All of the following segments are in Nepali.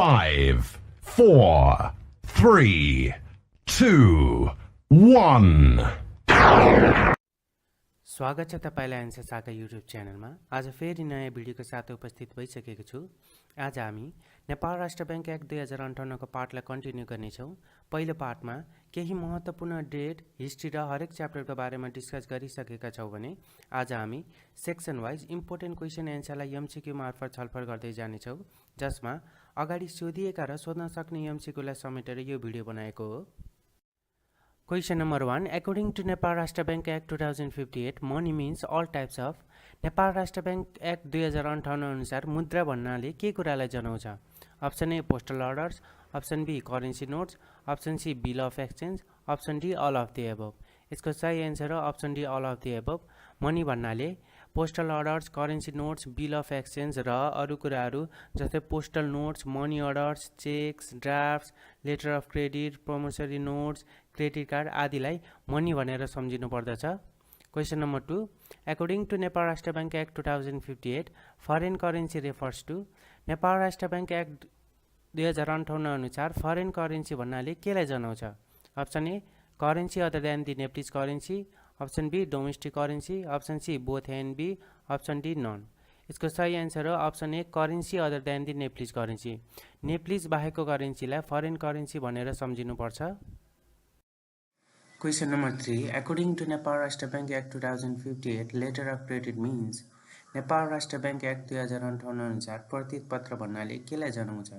5, 4, 3, 2, 1. स्वागत छ तपाईलाई एन्सर सागा युट्युब च्यानलमा। आज फेरि नयाँ भिडियोको साथ उपस्थित भइसकेको छु। आज हामी नेपाल राष्ट्र बैंक एक्ट 2058 को पार्टलाई कन्टिन्यू गर्नेछौँ। पहिलो पार्टमा केही महत्त्वपूर्ण डेट, हिस्ट्री र हरेक च्याप्टरको बारेमा डिस्कस गरिसकेका छौँ भने आज हामी सेक्सन वाइज इम्पोर्टेन्ट क्वेसन एन्सरलाई एमसीक्यू मार्फत छलफल गर्दै जानेछौँ, जसमा अगाडि सोधिएका र सोध्न सक्ने एमसीक्यूलाई समेटेर यो भिडियो बनाएको हो। Question number 1. According to Nepal Rashtra Bank Act 2058, money means all types of. Nepal राष्ट्र बैंक एक्ट 2058 अनुसार मुद्रा भन्नाले के कुरालाई जनाउँछ? Option A postal orders, option B currency notes, option C bill of exchange, option D all of the above. यसको सही एन्सर हो option D all of the above. Money भन्नाले postal orders, currency notes, bill of exchange र अरू कुराहरू जस्तै postal notes, money orders, cheques, drafts, letter of credit, promissory notes, credit card आदिलाई मनी भनेर सम्झिनु पर्दछ। Question number 2. According to Nepal Rashtra Bank Act 2058, foreign currency refers to. Nepal राष्ट्र बैंक एक्ट 2058 अनुसार फरेन करेन्सी भन्नाले केलाई जनाउँछ? Option A currency other than the Nepalese currency, option B domestic currency, option C both and B, option D none. यसको सही एन्सर हो option A currency other than the Nepalese currency. Nepalese बाहेकको करेन्सीलाई फरेन करेन्सी भनेर सम्झिनुपर्छ। Question number 3. According to Nepal Rashtra Bank Act 2058, letter of credit means. Nepal राष्ट्र बैंक एक्ट 2058 अनुसार प्रतित पत्र भन्नाले केलाई जनाउँछ?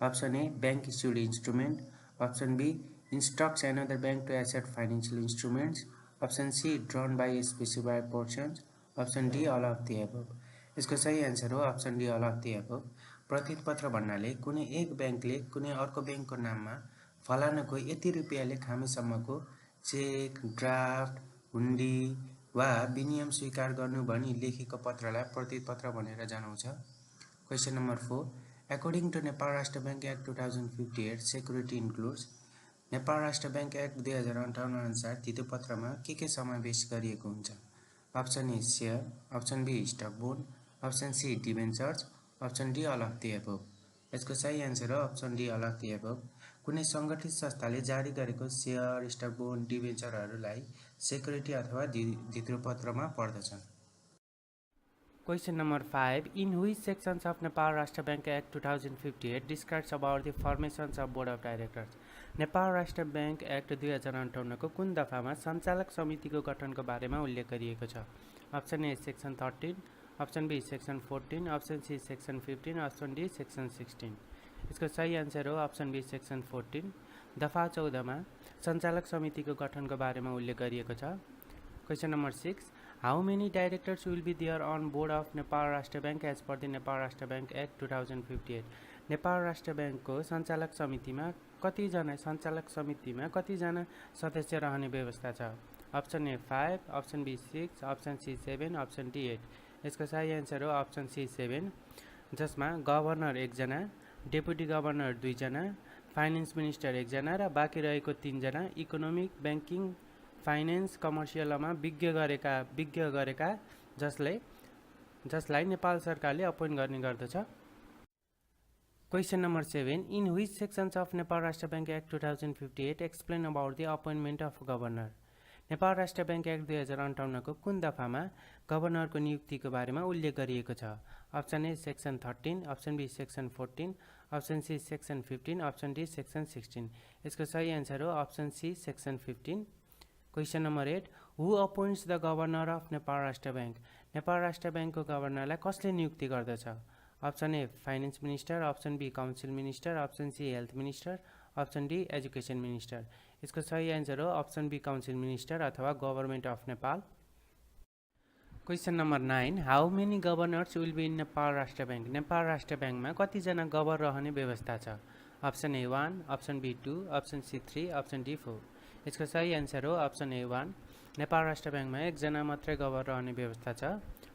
Option A bank issued instrument, option B instructs another bank to accept financial instruments, option C drawn by specified portions, option D all of the above। यसको सही एन्सर हो option D all of the above। प्रतित पत्र भन्नाले कुनै एक ब्याङ्कले कुनै अर्को ब्याङ्कको नाममा फलानाको यति रुपियाँले खामेसम्मको चेक, ड्राफ्ट, हुन्डी वा विनियम स्वीकार गर्नु भनी लेखेको पत्रलाई प्रतित पत्र भनेर जनाउँछ। Question number 4. According to Nepal राष्ट्र Bank Act 2058, security includes. Nepal राष्ट्र बैंक एक्ट 2058 अनुसार धितो पत्रमा के समावेश गरिएको हुन्छ? Option A share, option B stock bond, option C debentures, option D all of the above. यसको सही एन्सर हो option D all of the above. कुनै सङ्गठित संस्थाले जारी गरेको सेयर, स्टक बोन्ड, डिबेन्चरहरूलाई सेक्युरिटी अथवा धितोपत्रमा पर्दछन्। Question number 5. In which sections of Nepal Rashtra Bank Act 2058 describes about the formations of Board of Directors? Nepal राष्ट्र बैंक एक्ट 2058 को कुन दफामा सञ्चालक समितिको गठनको बारेमा उल्लेख गरिएको छ? Option A section 13, option B section 14, option C section 15, option D section 16। यसको सही एन्सर हो अप्सन बी सेक्सन 14। दफा 14 मा सञ्चालक समितिको गठनको बारेमा उल्लेख गरिएको छ। Question number 6. How many directors will be there on board of Nepal राष्ट्र Bank as per the Nepal राष्ट्र बैंक एक्ट 2058? नेपाल राष्ट्र बैंकको सञ्चालक समितिमा कतिजना सदस्य रहने व्यवस्था छ? Option A 5, option B 6, option C 7, option D 8। यसको सही एन्सर हो अप्सन सी 7, जसमा गभर्नर 1 जना, डेपुटी गभर्नर 2 जना, फाइनेन्स मिनिस्टर 1 जना र बाँकी रहेको 3 जना इकोनोमिक, ब्याङ्किङ, फाइनेन्स, कमर्सियलमा विज्ञ गरेका जसलाई नेपाल सरकारले अपोइन्ट गर्ने गर्दछ। Question number 7. In which sections of Nepal Rashtra Bank Act 2058 explain about the appointment of governor? Nepal राष्ट्र बैंक एक्ट 2058 को कुन दफामा गभर्नरको नियुक्तिको बारेमा उल्लेख गरिएको छ? Option A section 13, option B section 14, option C section 15, option D section 16। यसको सही एन्सर हो option C section 15। Question number 8. Who appoints the governor of Nepal राष्ट्र बैंक? नेपाल राष्ट्र बैंकको गभर्नरलाई कसले नियुक्ति गर्दछ? Option A finance minister, option B council minister, option C health minister, option D education minister. यसको सही एन्सर हो अप्सन बी काउन्सिल मिनिस्टर अथवा government of Nepal. Question number 9. How many governors will be in Nepal राष्ट्र बैंक? नेपाल राष्ट्र बैंकमा कतिजना गभर्नर रहने व्यवस्था छ? Option A 1, option B 2, option C 3, option D 4। यसको सही एन्सर हो अप्सन ए 1। नेपाल राष्ट्र बैंकमा 1 जना मात्रै गभर्नर रहने व्यवस्था छ।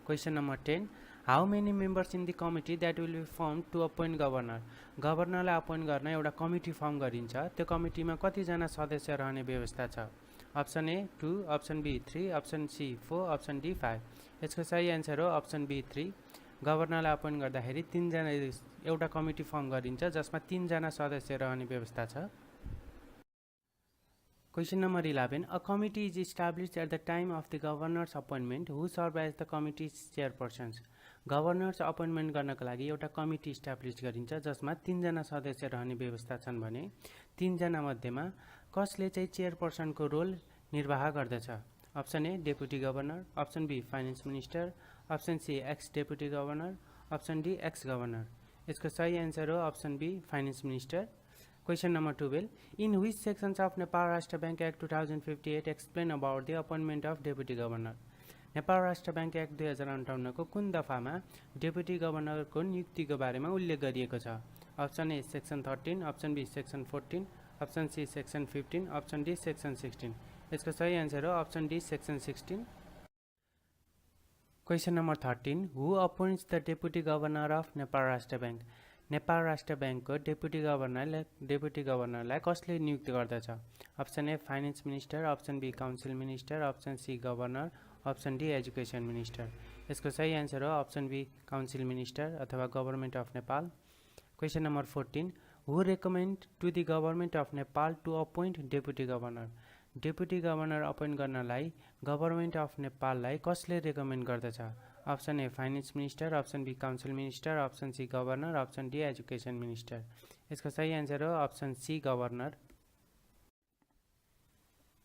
Question number 10. How many members in the committee that will be form to appoint governor? गभर्नरलाई अपोइन्ट गर्न एउटा कमिटी फर्म गरिन्छ, त्यो कमिटीमा कतिजना सदस्य रहने व्यवस्था छ? Option A 2, option B 3, option C 4, option D 5। यसको सही एन्सर हो अप्सन बी 3। गभर्नरलाई अपोइन्ट गर्दाखेरि 3 जना एउटा कमिटी फर्म गरिन्छ जसमा 3 जना सदस्य रहने व्यवस्था छ। Question number 11. A committee is established at the time of the governor's appointment who serve as the committee's chairpersons. Governors appointment गर्नको लागि एउटा कमिटी इस्टाब्लिस गरिन्छ जसमा 3 जना सदस्य रहने व्यवस्था छन् भने 3 जना मध्येमा कसले चाहिँ चेयरपर्सनको रोल निर्वाह गर्दछ? Option A deputy governor, option B finance minister, option C ex deputy governor, option D ex governor. यसको सही आन्सर हो option B finance minister. Question number 12. In which sections of Nepal Rashtra Bank Act 2058 explain about the appointment of deputy governor? Nepal राष्ट्र बैंक एक्ट 2058 को कुन दफामा डेपुटी गभर्नरको नियुक्तिको बारेमा उल्लेख गरिएको छ? Option A section 13, option B section 14, option C section 15, option D section 16। यसको सही आन्सर हो option D section 16। Question number 13. Who appoints the deputy governor of Nepal Rashtra Bank? Nepal राष्ट्र बैंकको डेपुटी गभर्नरलाई कसले नियुक्त गर्दछ? Option A finance minister, option B council minister, option C governor, option D education minister. यसको सही आन्सर हो अप्सन बी काउन्सिल मिनिस्टर अथवा government of Nepal. Question number 14. Who recommend to the government of Nepal to appoint deputy governor? Deputy governor appoint गर्नलाई गभर्नमेन्ट अफ नेपाललाई कसले रेकमेन्ड गर्दछ? Option A finance minister, option B council minister, option C governor, option D education minister. यसको सही आन्सर हो option C governor.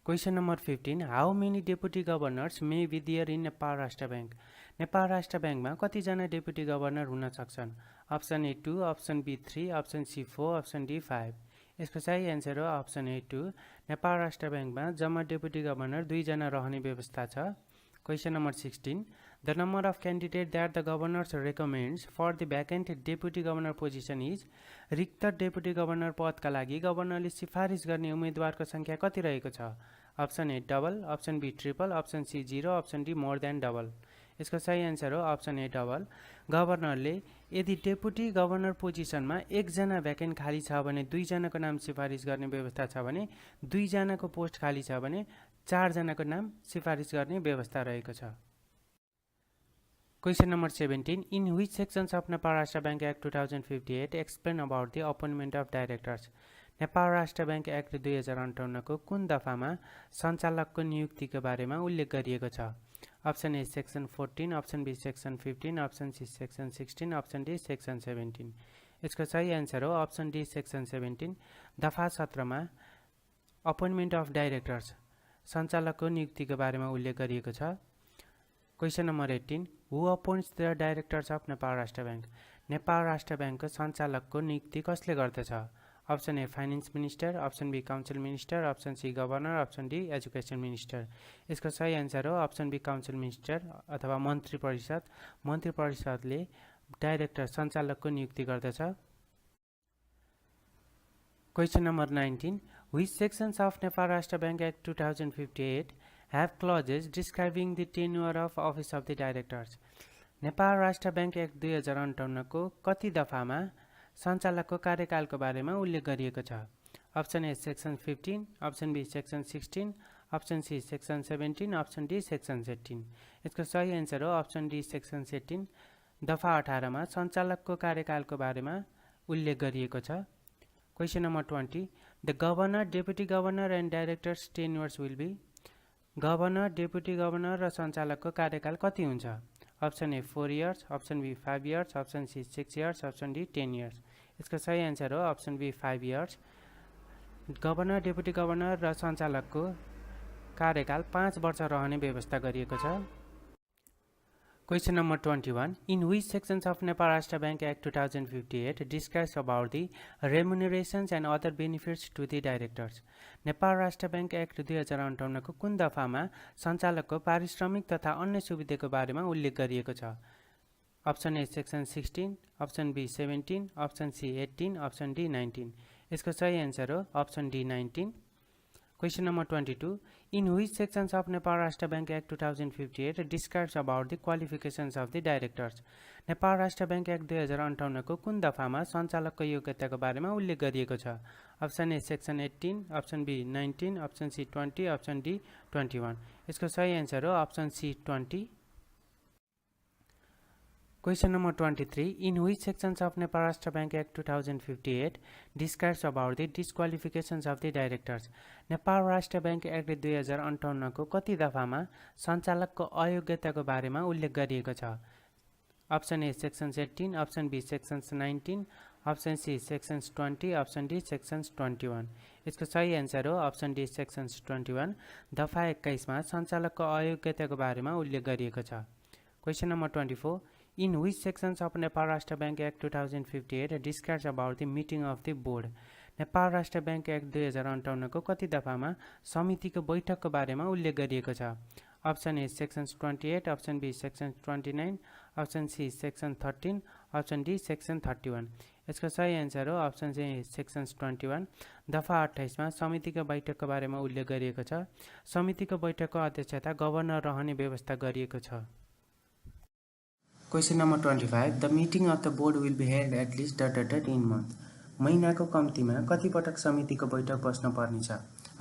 Question number 15. How many deputy governors may be there in Nepal राष्ट्र बैंक? नेपाल राष्ट्र बैंकमा कतिजना डेपुटी गभर्नर हुन सक्छन्? Option A 2, option B 3, option C 4, option D 5। यसको सही आन्सर हो अप्सन ए 2। नेपाल राष्ट्र बैंकमा जम्मा डेपुटी गभर्नर 2 जना रहने व्यवस्था छ। Question number 16. The number of candidates that the governor recommends for the vacant deputy governor position is. रिक्त डेपुटी गभर्नर पदका लागि गभर्नरले सिफारिस गर्ने उम्मेदवारको संख्या कति रहेको छ? Option A double, option B triple, option C 0, option D more than double. यसको सही आन्सर हो अप्सन ए डबल। गभर्नरले यदि डेपुटी गभर्नर पोजिसनमा 1 जना भ्याकेन्ट खाली छ भने 2 जनाको नाम सिफारिस गर्ने व्यवस्था छ भने 2 जनाको पोस्ट खाली छ भने 4 जनाको नाम सिफारिस गर्ने व्यवस्था रहेको छ। Question number 17. In which sections of Nepal Rashtra Bank Act 2058 explain about the appointment of directors? Nepal राष्ट्र बैंक एक्ट 2058 को कुन दफामा सञ्चालकको नियुक्तिको बारेमा उल्लेख गरिएको छ? Option A section 14, option B section 15, option C section 16, option D section 17। यसको सही आन्सर हो अप्सन डी सेक्सन 17। दफा 17 मा अपोइन्टमेन्ट अफ डाइरेक्टर्स सञ्चालकको नियुक्तिको बारेमा उल्लेख गरिएको छ। Question number 18. Who appoints the directors of Nepal राष्ट्र बैंक? नेपाल राष्ट्र बैंकको सञ्चालकको नियुक्ति कसले गर्दछ? Option A finance minister, option B council minister, option C governor, option D education minister. यसको सही आन्सर हो अप्सन बी काउन्सिल मिनिस्टर अथवा मन्त्री परिषद। मन्त्री परिषदले डाइरेक्टर सञ्चालकको नियुक्ति गर्दछ। Question number 19. Which sections of Nepal Rashtra Bank Act 2058 have clauses describing the tenure of office of the directors? Nepal राष्ट्र बैंक एक्ट 2058 को कति दफामा सञ्चालकको कार्यकालको बारेमा उल्लेख गरिएको छ? Option A section 15, option B section 16, option C section 17, option D section 18। यसको सही आन्सर हो अप्सन डी सेक्सन 17। दफा 18 मा सञ्चालकको कार्यकालको बारेमा उल्लेख गरिएको छ। Question number 20. The governor, deputy governor and director's tenures will be. Governor, deputy governor र सञ्चालकको कार्यकाल कति हुन्छ? Option A 4 years, option B 5 years, option C 6 years, option D 10 years. यसको सही आन्सर हो option B 5 years. Governor, deputy governor र सञ्चालकको कार्यकाल 5 वर्ष रहने व्यवस्था गरिएको छ। Question number 21. In which sections of Nepal Rashtra Bank Act 2058 describes about the remunerations and other benefits to the directors? Nepal राष्ट्र बैंक एक्ट 2058 को कुन दफामा सञ्चालकको पारिश्रमिक तथा अन्य सुविधाको बारेमा उल्लेख गरिएको छ? Option A section 16, option B 17, option C 18, option D 19। यसको सही आन्सर हो option D 19। Question number 22. In which sections of Nepal Rashtra Bank Act 2058 describes about the qualifications of the directors? Nepal राष्ट्र बैंक एक्ट 2058 को कुन दफामा सञ्चालकको योग्यताको बारेमा उल्लेख गरिएको छ? Option A section 18, option B 19, option C 20, option D 21। यसको सही आन्सर हो option C 20। Question number 23. In which sections of Nepal Rashtra Bank Act 2058 describes about the disqualifications of the directors? Nepal राष्ट्र बैंक एक्ट 2058 को कति दफामा सञ्चालकको अयोग्यताको बारेमा उल्लेख गरिएको छ? Option A sections 18, option B sections 19, option C sections 20, option D sections 21. यसको सही आन्सर हो option D sections 21. दफा 21 मा सञ्चालकको अयोग्यताको बारेमा उल्लेख गरिएको छ. Question number 24. In which sections of Nepal Rashtra Bank Act 2058 describes about the meeting of the board? Nepal राष्ट्र बैंक एक्ट 2058 को कति दफामा समितिको बैठकको बारेमा उल्लेख गरिएको छ? Option A sections 28, option B sections 29, option C section 13, option D section 31. यसको सही आन्सर हो option C sections 21. दफा 28 मा समितिको बैठकको बारेमा उल्लेख गरिएको छ. समितिको बैठकको अध्यक्षता गभर्नर रहने व्यवस्था गरिएको छ. Question number 25. The meeting of the board will be held at least ... in month. महिनाको कम्तीमा कति पटक समितिको बैठक बस्न पर्ने छ?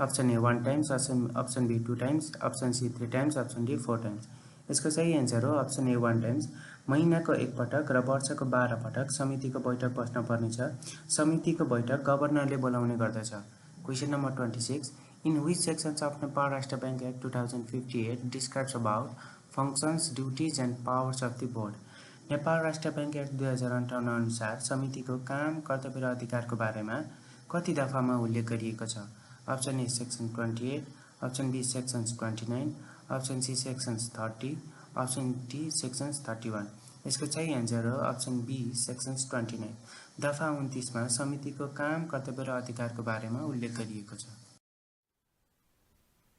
Option A 1 times, option B 2 times, option C 3 times, option D 4 times. यसको सही आन्सर हो option A 1 times. महिनाको एक पटक र वर्षको 12 पटक समितिको बैठक बस्न पर्ने छ. समितिको बैठक गभर्नरले बोलाउने गर्दछ. Question number 26. In which sections of Nepal Rashtra Bank Act 2058 describes about functions, duties and powers of the board? Nepal राष्ट्र बैंक एक्ट 2058 अनुसार समितिको काम, कर्तव्य र अधिकारको बारेमा कति दफामा उल्लेख गरिएको छ? Option A section 28, option B sections 29, option C sections 30, option D sections 31. यसको सही आन्सर हो option B sections 29. दफा 29 मा समितिको काम, कर्तव्य र अधिकारको बारेमा उल्लेख गरिएको छ.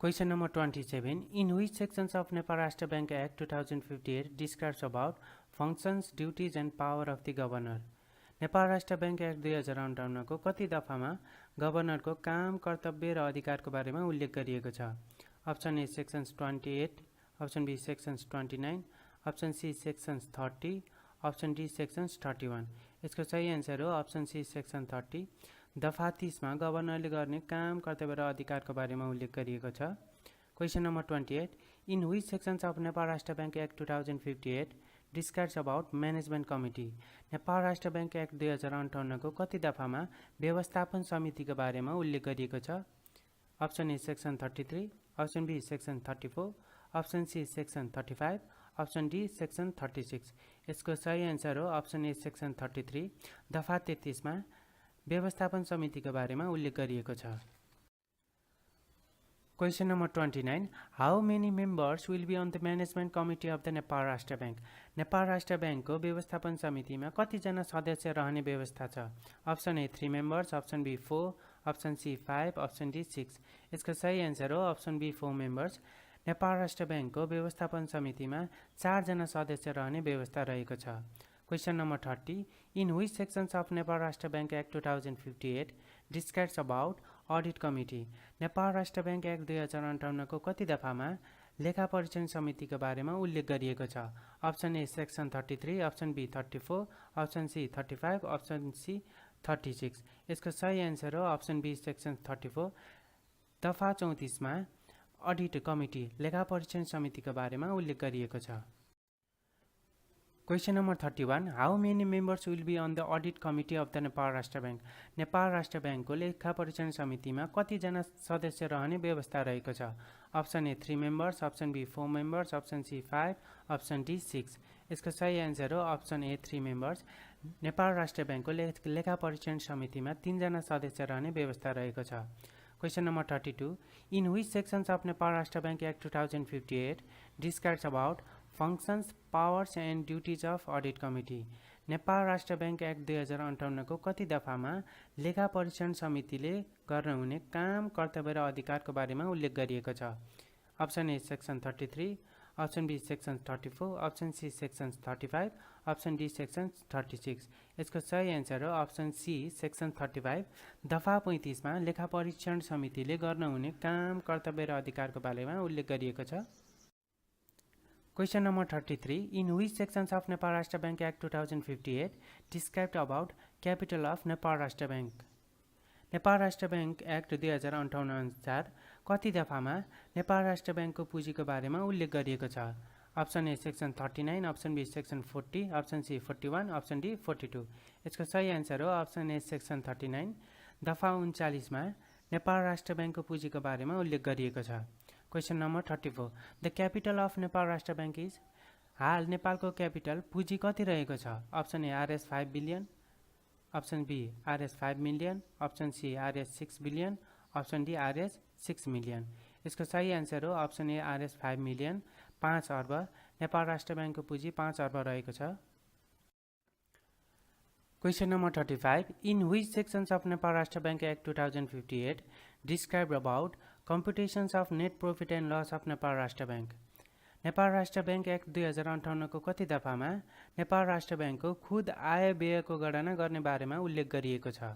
Question number 27. In which sections of Nepal Rashtra Bank Act 2058 describes about functions, duties and power of the governor? Nepal राष्ट्र बैंक एक्ट 2058 को कति दफामा गभर्नरको काम, कर्तव्य र अधिकारको बारेमा उल्लेख गरिएको छ? Option A sections 28, option B sections 29, option C sections 30, option D sections 31. यसको सही आन्सर हो option C section 30. दफा 30 मा गभर्नरले गर्ने काम, कर्तव्य र अधिकारको बारेमा उल्लेख गरिएको छ. Question number 28. In which sections of Nepal Rashtra Bank Act 2058 describes about management committee? Nepal राष्ट्र बैंक एक्ट 2058 को कति दफामा व्यवस्थापन समितिको बारेमा उल्लेख गरिएको छ? Option A section 33, option B section 34, option C section 35, option D section 36. यसको सही आन्सर हो option A section 33. दफा 33 मा व्यवस्थापन समितिको बारेमा उल्लेख गरिएको छ. Question number 29. How many members will be on the management committee of the Nepal Rashtra Bank? Nepal राष्ट्र बैंकको व्यवस्थापन समितिमा कतिजना सदस्य रहने व्यवस्था छ? Option A 3 members, option B 4, option C 5, option D 6. यसको सही आन्सर हो option B 4 members. नेपाल राष्ट्र बैंकको व्यवस्थापन समितिमा 4 जना सदस्य रहने व्यवस्था रहेको छ. Question number 30. In which sections of Nepal Rashtra Bank Act 2058 describes about audit committee? Nepal राष्ट्र बैंक एक्ट 2058 को कति दफामा लेखा परीक्षण समितिको बारेमा उल्लेख गरिएको छ? Option A section 33, option B 34, option C 35, option C 36. यसको सही आन्सर हो option B section 34. दफा 34 मा अडिट कमिटी लेखा परीक्षण समितिको बारेमा उल्लेख गरिएको छ. Question number 31. How many members will be on the audit committee of the Nepal Rashtra Bank? Nepal राष्ट्र बैंकको लेखा परीक्षण समितिमा कतिजना सदस्य रहने व्यवस्था रहेको छ? Option A 3 members, option B 4 members, option C 5, option D 6. यसको सही आन्सर हो option A 3 members. नेपाल राष्ट्र बैंकको लेखा परीक्षण समितिमा 3 जना सदस्य रहने व्यवस्था रहेको छ. Question number 32. In which sections of Nepal Rashtra Bank Act 2058 describes about functions, powers and duties of audit committee? Nepal राष्ट्र बैंक एक्ट 2058 को कति दफामा लेखा परीक्षण समितिले गर्न हुने काम, कर्तव्य र अधिकारको बारेमा उल्लेख गरिएको छ? Option A section 33, option B section 34, option C section 35, option D section 36. यसको सही आन्सर हो option C section 35. दफा 35 मा लेखा परीक्षण समितिले गर्न हुने काम, कर्तव्य र अधिकारको बारेमा उल्लेख गरिएको छ. Question number 33. In which sections of Nepal Rashtra Bank Act 2058 described about capital of Nepal Rashtra Bank? Nepal राष्ट्र बैंक एक्ट 2058 अनुसार कति दफामा नेपाल राष्ट्र बैंकको पुँजीको बारेमा उल्लेख गरिएको छ? Option A section 39, option B section 40, option C 41, option D 42। यसको सही आन्सर हो अप्सन ए सेक्सन 39। दफा 39मा नेपाल राष्ट्र ब्याङ्कको पुँजीको बारेमा उल्लेख गरिएको छ। Question number 34, the capital of Nepal राष्ट्र ब्याङ्क इज। हाल नेपालको क्यापिटल पुँजी कति रहेको छ? Option A R S 5 billion, option B R S 5 million, option C R S 6 billion, option D R S 6 million. यसको सही आन्सर हो अप्सन ए आरएस 5 मिलियन, 5 अर्ब। नेपाल राष्ट्र ब्याङ्कको पुँजी 5 अर्ब रहेको छ। Question number 35, in which sections of Nepal राष्ट्र Bank Act 2058 describe about computations of net profit and loss of Nepal राष्ट्र ब्याङ्क। नेपाल राष्ट्र ब्याङ्क एक्ट 2058 को कति दफामा नेपाल राष्ट्र ब्याङ्कको खुद आय व्ययको गणना गर्ने बारेमा उल्लेख गरिएको छ?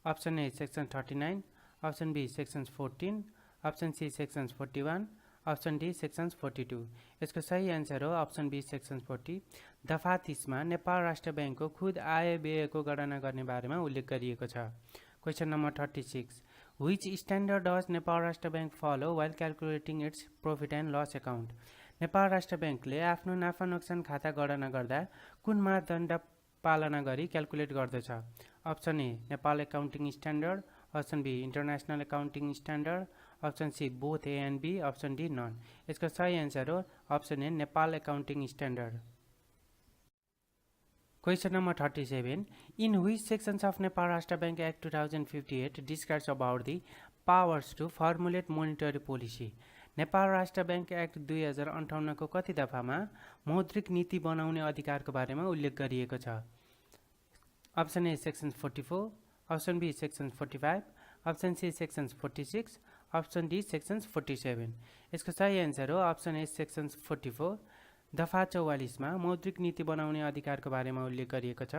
Option A section 39, option B section 14, option C section 41, option D section 42। यसको सही आन्सर हो अप्सन बी सेक्सन 40। दफा 30मा नेपाल राष्ट्र ब्याङ्कको खुद आय व्ययको गणना गर्ने बारेमा उल्लेख गरिएको छ। Question number 36, which standard does Nepal राष्ट्र Bank follow while calculating its profit and loss account. Nepal Rastra ब्याङ्कले आफ्नो नाफा नोक्सान खाता गणना गर्दा कुन मापदण्ड पालना गरी क्यालकुलेट गर्दछ? Option A Nepal accounting standard, option B international accounting standard, option C both A and B, option D none. यसको सही आन्सर हो option A Nepal accounting standard. Question number 37, in which sections of Nepal राष्ट्र Bank Act 2058 describes about the powers to formulate monetary policy. Nepal राष्ट्र ब्याङ्क एक्ट 2058 को कति दफामा मौद्रिक नीति बनाउने अधिकारको बारेमा उल्लेख गरिएको छ? Option A section 44, option B section 45, option C section 46, option D section 47। यसको सही आन्सर हो अप्सन ए सेक्सन 44। दफा 44मा मौद्रिक नीति बनाउने अधिकारको बारेमा उल्लेख गरिएको छ।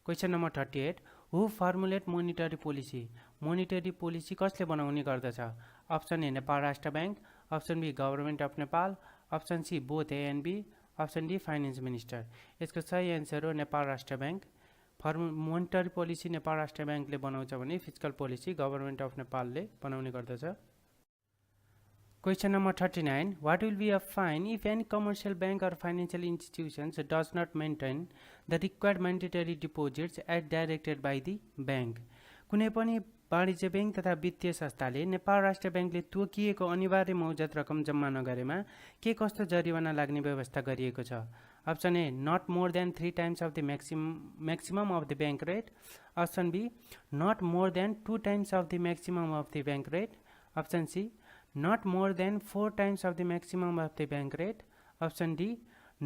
Question number 38, who formulate monetary policy. Monetary policy कसले बनाउने गर्दछ? अप्सन ए नेपाल राष्ट्र bank, option B government of Nepal, option C both A and B, option D finance minister. यसको सही आन्सर हो नेपाल राष्ट्र bank. Monetary policy Nepal Rastra ब्याङ्कले बनाउँछ भने फिस्कल पोलिसी गभर्नमेन्ट अफ नेपालले बनाउने गर्दछ। Question number 39, what will be a fine if any commercial bank or financial institutions does not maintain the required mandatory deposits at directed by the bank. कुनै पनि वाणिज्य ब्याङ्क तथा वित्तीय संस्थाले नेपाल राष्ट्र ब्याङ्कले तोकिएको अनिवार्य मौजत रकम जम्मा नगरेमा के कस्तो जरिवाना लाग्ने व्यवस्था गरिएको छ? Option A not more than 3 times of the maximum of the bank rate, option B not more than 2 times of the maximum of the bank rate, option C not more than 4 times of the maximum of the bank rate, option D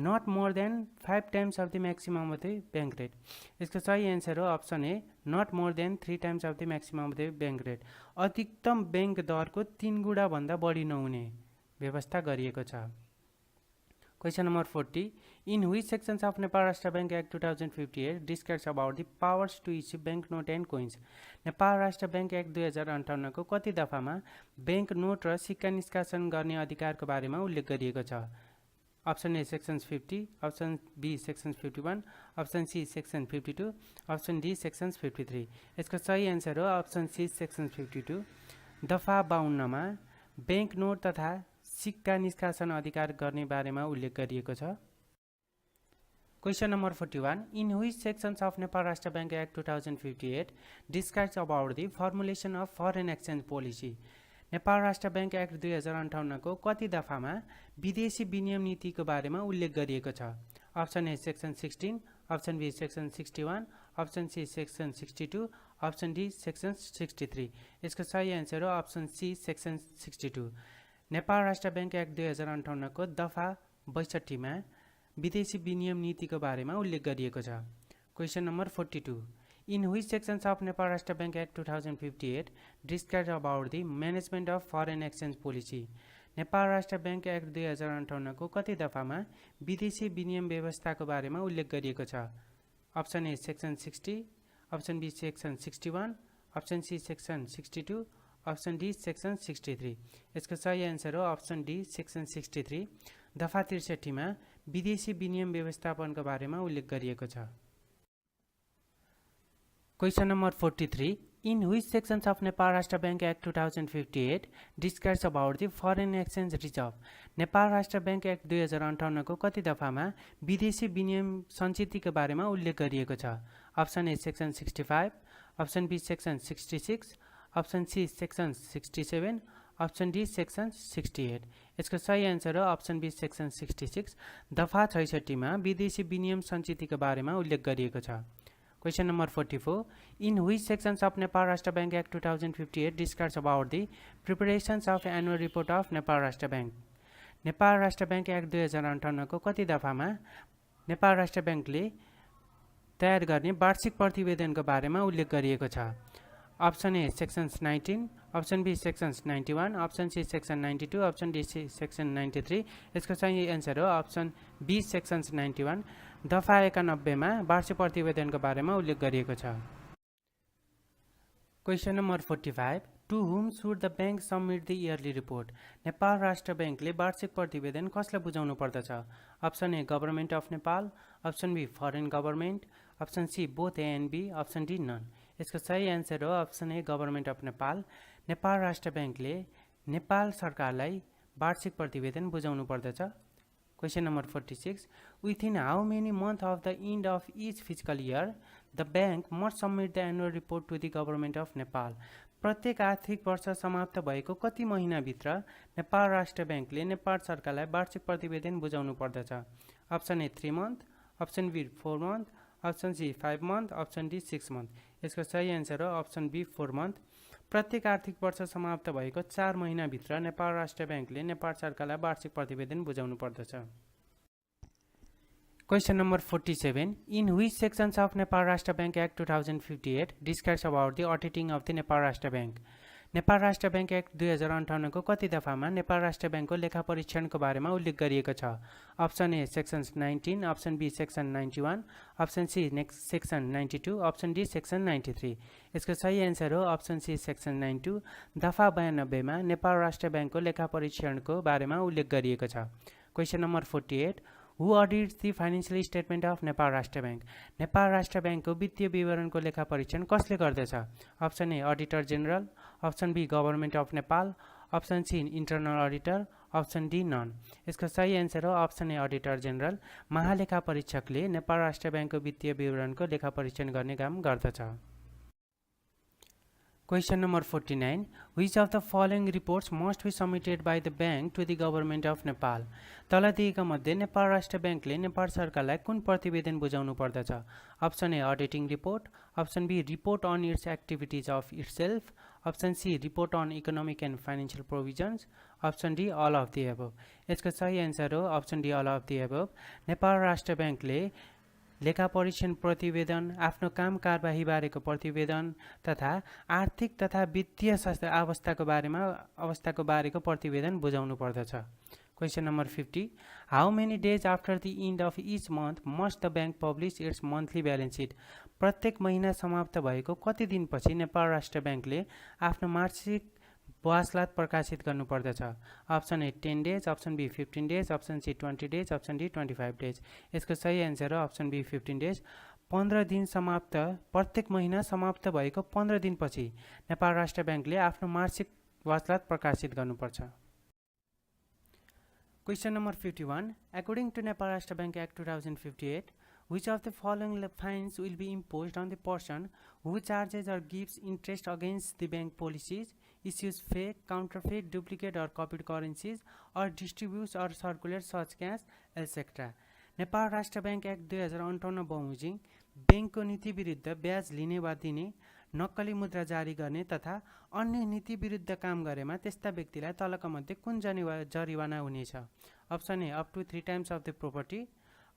not more than 5 times of the maximum of the bank rate। यसको सही आन्सर हो option A not more than 3 times of the maximum of the bank rate। अधिकतम ब्याङ्क दरको 3 गुणा भन्दा बढी नहुने व्यवस्था गरिएको छ। Question number 40, in which sections of Nepal राष्ट्र Bank Act 2058 describes about the powers to issue bank note and coins. Nepal राष्ट्र ब्याङ्क एक्ट 2058 को कति दफामा ब्याङ्क नोट र सिक्का निष्कासन गर्ने अधिकारको बारेमा उल्लेख गरिएको छ? Option A section 50, option B section 51, option C section 52, option D section 53। यसको सही आन्सर हो अप्सन सी सेक्सन 52। दफा 52मा ब्याङ्क नोट तथा सिक्का निष्कासन अधिकार गर्ने बारेमा उल्लेख गरिएको छ। Question number 41, in which sections of Nepal राष्ट्र Bank Act 2058 describes about the formulation of foreign exchange policy. Nepal राष्ट्र ब्याङ्क एक्ट 2058 को कति दफामा विदेशी विनिमय नीतिको बारेमा उल्लेख गरिएको छ? Option A section 16, option B section 61, option C section 62, option D section 63। यसको सही आन्सर हो अप्सन सी सेक्सन 62। नेपाल राष्ट्र ब्याङ्क एक्ट 2058 को दफा 62मा विदेशी विनिमय नीतिको बारेमा उल्लेख गरिएको छ। Question number 42, in which sections of Nepal राष्ट्र Bank Act 2058 describes about the management of foreign exchange policy. Nepal राष्ट्र ब्याङ्क एक्ट 2058 को कति दफामा विदेशी विनिमय व्यवस्थाको बारेमा उल्लेख गरिएको छ? Option A section 60, option B section 61, option C section 62, option D section 63। यसको सही आन्सर हो अप्सन डी सेक्सन 63। दफा 63मा विदेशी विनिमय व्यवस्थापनको बारेमा उल्लेख गरिएको छ। Question number 43, In which sections of Nepal Rashtra Bank Act 2058 describes about the foreign exchange reserve? Nepal राष्ट्र बैंक एक्ट 2058 को कति दफामा विदेशी विनिमय सञ्चितको बारेमा उल्लेख गरिएको छ? Option A section 65, option B section 66, option C section 67, option D section 68। यसको सही आन्सर हो अप्सन बी सेक्सन 66। दफा 66 मा विदेशी विनिमय सञ्चितको बारेमा उल्लेख गरिएको छ। Question number 44. In which sections of Nepal Rashtra Bank Act 2058 describes about the preparations of annual report of Nepal Rashtra Bank? Nepal राष्ट्र बैंक एक्ट 2058 को कति दफामा नेपाल राष्ट्र बैंकले तयार गर्ने वार्षिक प्रतिवेदनको बारेमा उल्लेख गरिएको छ? Option A section 19, option B section 91, option C section 92, option D section 93। यसको सही आन्सर हो अप्सन बी सेक्सन 91। दफा 91 मा वार्षिक प्रतिवेदनको बारेमा उल्लेख गरिएको छ। Question number 45. To whom should the bank submit the yearly report? Nepal Rashtra बैंकले वार्षिक प्रतिवेदन कसलाई बुझाउनु पर्दछ? Option A government of Nepal, option B foreign government, option C both A and B, option D none. यसको सही आन्सर हो option A government of Nepal. Nepal Rashtra बैंकले नेपाल सरकारलाई वार्षिक प्रतिवेदन बुझाउनु पर्दछ। Question number 46. Within how many months of the end of each fiscal year, the bank must submit the annual report to the government of Nepal? प्रत्येक आर्थिक वर्ष समाप्त भएको कति महिनाभित्र नेपाल राष्ट्र बैंकले नेपाल सरकारलाई वार्षिक प्रतिवेदन बुझाउनु पर्दछ? Option A 3 months, option B 4 months, option C 5 months, option D 6 months। यसको सही आन्सर हो अप्सन बी 4 months। प्रत्येक आर्थिक वर्ष समाप्त भएको 4 महिनाभित्र नेपाल राष्ट्र बैंकले नेपाल सरकारलाई वार्षिक प्रतिवेदन बुझाउनु पर्दछ। Question number 47. In which sections of Nepal Rashtra Bank Act 2058 describes about the auditing of the Nepal Rashtra Bank? Nepal राष्ट्र बैंक एक्ट 2058 को कति दफामा नेपाल राष्ट्र बैंकको लेखा परीक्षणको बारेमा उल्लेख गरिएको छ? Option A section 19, option B section 91, option C section 92, option D section 93। यसको सही आन्सर हो अप्सन सी सेक्सन 92। दफा 92 मा नेपाल राष्ट्र बैंकको लेखा परीक्षणको बारेमा उल्लेख गरिएको छ। Question number 48. Who audits the financial statement of Nepal Rashtra Bank? Nepal राष्ट्र बैंकको वित्तीय विवरणको लेखा परीक्षण कसले गर्दछ? Option A auditor general, option B government of Nepal, option C internal auditor, option D none. यसको सही आन्सर हो अप्सन ए अडिटर जेनरल। महालेखा परीक्षकले नेपाल राष्ट्र बैंकको वित्तीय विवरणको लेखा परीक्षण गर्ने काम गर्दछ। Question number 49. Which of the following reports must be submitted by the bank to the government of Nepal? तल दिएका मध्ये नेपाल राष्ट्र बैंकले नेपाल सरकारलाई कुन प्रतिवेदन बुझाउनु पर्दछ? Option A auditing report, option B report on its activities of itself, option C report on economic and financial provisions, option D all of the above. यसको सही आन्सर हो option D all of the above. Nepal Rashtra बैंकले लेखा परीक्षण प्रतिवेदन, आफ्नो काम कारबाही बारेको प्रतिवेदन तथा आर्थिक तथा वित्तीय अवस्थाको बारेको प्रतिवेदन बुझाउनु पर्दछ। Question number 50. How many days after the end of each month must the bank publish its monthly balance sheet? प्रत्येक महिना समाप्त भएको कति दिनपछि नेपाल राष्ट्र बैंकले आफ्नो मासिक वार्षिक प्रकाशित गर्नु पर्दछ? Option A 10 days, option B 15 days, option C 20 days, option D 25 days। यसको सही आन्सर हो अप्सन बी 15 days। 15 दिन समाप्त प्रत्येक महिना समाप्त भएको 15 दिनपछि नेपाल राष्ट्र बैंकले आफ्नो मासिक वार्षिक प्रकाशित गर्नुपर्छ। Question number 51. According to Nepal Rashtra Bank Act 2058, which of the following fines will be imposed on the person who charges or gives interest against the bank policies, issues fake, counterfeit, duplicate or copied currencies, or distributes or circulates such cash, etc. Nepal राष्ट्र बैंक एक्ट 2058 बमोजिम बैंकको नीति विरुद्ध ब्याज लिने वा दिने, नक्कली मुद्रा जारी गर्ने तथा अन्य नीति विरुद्ध काम गरेमा त्यस्ता व्यक्तिलाई तलका मध्ये कुन जरिवाना हुनेछ? Option A up to 3 times of the property,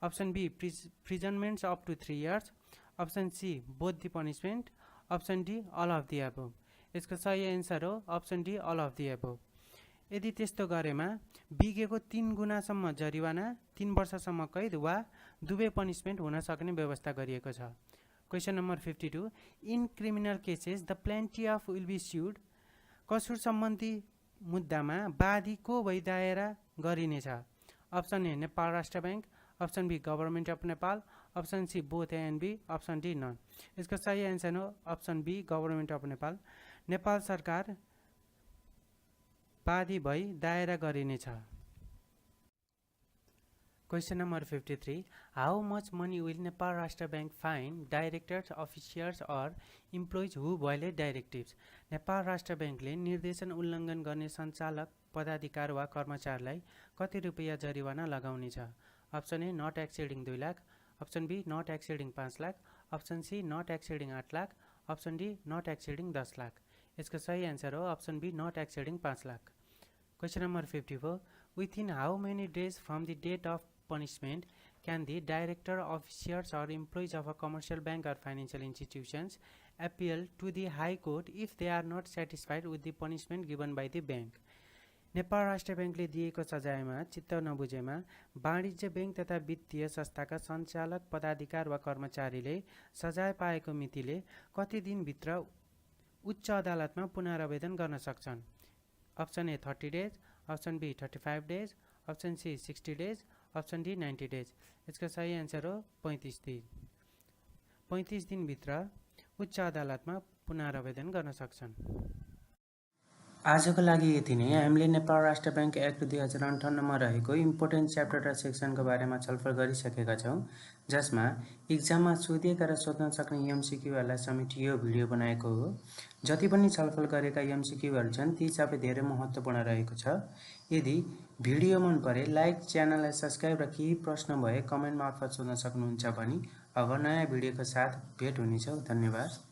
option B imprisonments up to 3 years, option C both the punishment, option D all of the above. यसको सही आन्सर हो option D all of the above. यदि त्यस्तो गरेमा बिगेको 3 गुणासम्म जरिवाना, 3 वर्षसम्म कैद वा दुवै पनिशमेन्ट हुन सक्ने व्यवस्था गरिएको छ। Question number 52. In criminal cases the plaintiff will be sued? कसुर सम्बन्धी मुद्दामा वादी को भई दायरा गरिनेछ? अप्सन ए नेपाल राष्ट्र bank, option B government of Nepal, option C both A and B, option D none. इसका सही आंसर हो option B government of Nepal. Nepal सरकार बादी भई दायरा गरिनेछ। Question number 53. How much money will Nepal Rashtra Bank fine directors, officials or employees who violate directives? Nepal Rastra ब्याङ्कले निर्देशन उल्लङ्घन गर्ने सञ्चालक, पदाधिकार वा कर्मचारीलाई कति रुपैयाँ जरिवाना लगाउनेछ? Option A not exceeding 2 lakh, option B not exceeding 5 lakh, option C not exceeding 8 lakh, option D not exceeding 10 lakh. यसको सही आन्सर हो option B not exceeding 5 lakh. Question number 54. Within how many days from the date of punishment can the director, officers or employees of a commercial bank or financial institutions appeal to the High Court if they are not satisfied with the punishment given by the bank? Nepal Rastra ब्याङ्कले दिएको सजायमा चित्त नबुझेमा वाणिज्य ब्याङ्क तथा वित्तीय संस्थाका सञ्चालक, पदाधिकार वा कर्मचारीले सजाय पाएको मितिले कति दिनभित्र उच्च अदालतमा पुनरावेदन गर्न सक्छन्? Option A 30 days, option B 35 days, option C 60 days, option D 90 days. यसको सही आन्सर हो 35 दिन। 35 दिनभित्र उच्च अदालतमा पुनरावेदन गर्न सक्छन्। आजको लागि यति नै। हामीले नेपाल राष्ट्र ब्याङ्क एक्ट 2058 मा रहेको इम्पोर्टेन्ट च्याप्टर र सेक्सनको बारेमा छलफल गरिसकेका छौँ, जसमा इक्जाममा सोधिएका र सोध्न सक्ने एमसिक्यूहरूलाई समेत यो भिडियो बनाएको हो। जति पनि छलफल गरेका एमसिक्यूहरू छन् ती सबै धेरै महत्त्वपूर्ण रहेको छ। यदि भिडियो मन परे लाइक, च्यानललाई सब्स्क्राइब र केही प्रश्न भए कमेन्ट मार्फत सोध्न सक्नुहुन्छ भने अब नयाँ भिडियोको साथ भेट हुनेछ। धन्यवाद।